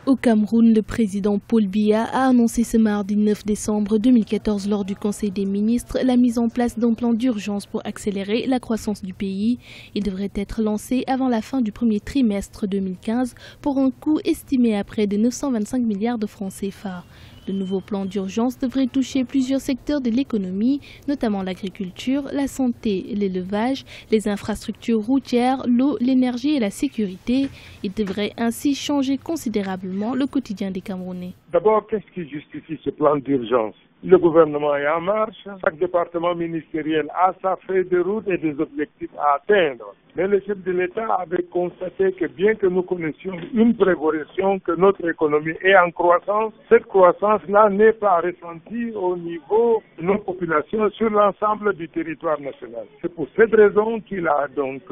Au Cameroun, le président Paul Biya a annoncé ce mardi 9 décembre 2014 lors du Conseil des ministres la mise en place d'un plan d'urgence pour accélérer la croissance du pays. Il devrait être lancé avant la fin du premier trimestre 2015 pour un coût estimé à près de 925 milliards de francs CFA. Le nouveau plan d'urgence devrait toucher plusieurs secteurs de l'économie, notamment l'agriculture, la santé, l'élevage, les infrastructures routières, l'eau, l'énergie et la sécurité. Il devrait ainsi changer considérablement le quotidien des Camerounais. D'abord, qu'est-ce qui justifie ce plan d'urgence? Le gouvernement est en marche, chaque département ministériel a sa feuille de route et des objectifs à atteindre. Mais le chef de l'État avait constaté que bien que nous connaissions une prévoyation que notre économie est en croissance, cette croissance-là n'est pas ressentie au niveau de nos populations sur l'ensemble du territoire national. C'est pour cette raison qu'il a donc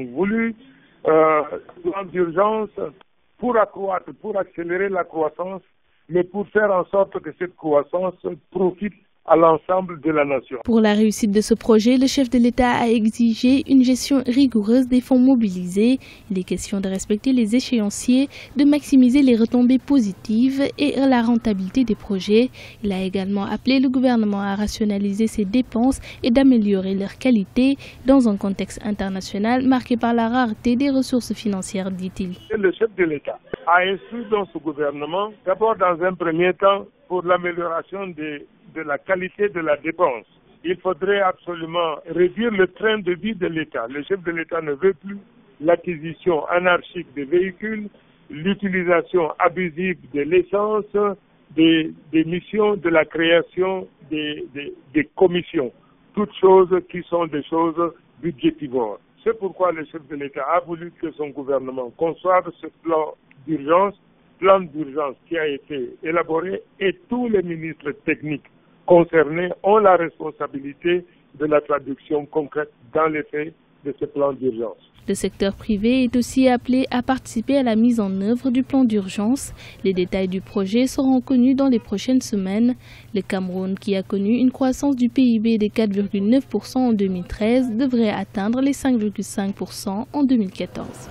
voulu un plan d'urgence pour accroître, pour accélérer la croissance, mais pour faire en sorte que cette croissance profite à l'ensemble de la nation. Pour la réussite de ce projet, le chef de l'État a exigé une gestion rigoureuse des fonds mobilisés. Il est question de respecter les échéanciers, de maximiser les retombées positives et la rentabilité des projets. Il a également appelé le gouvernement à rationaliser ses dépenses et d'améliorer leur qualité dans un contexte international marqué par la rareté des ressources financières, dit-il. Le chef de l'État a instruit dans ce gouvernement, d'abord dans un premier temps, pour l'amélioration de la qualité de la dépense. Il faudrait absolument réduire le train de vie de l'État. Le chef de l'État ne veut plus l'acquisition anarchique des véhicules, l'utilisation abusive de l'essence, des missions, de la création des commissions. Toutes choses qui sont des choses budgétivores. C'est pourquoi le chef de l'État a voulu que son gouvernement conçoive ce plan d'urgence qui a été élaboré et tous les ministres techniques concernés ont la responsabilité de la traduction concrète dans les faits de ce plan d'urgence. Le secteur privé est aussi appelé à participer à la mise en œuvre du plan d'urgence. Les détails du projet seront connus dans les prochaines semaines. Le Cameroun, qui a connu une croissance du PIB de 4,9% en 2013, devrait atteindre les 5,5% en 2014.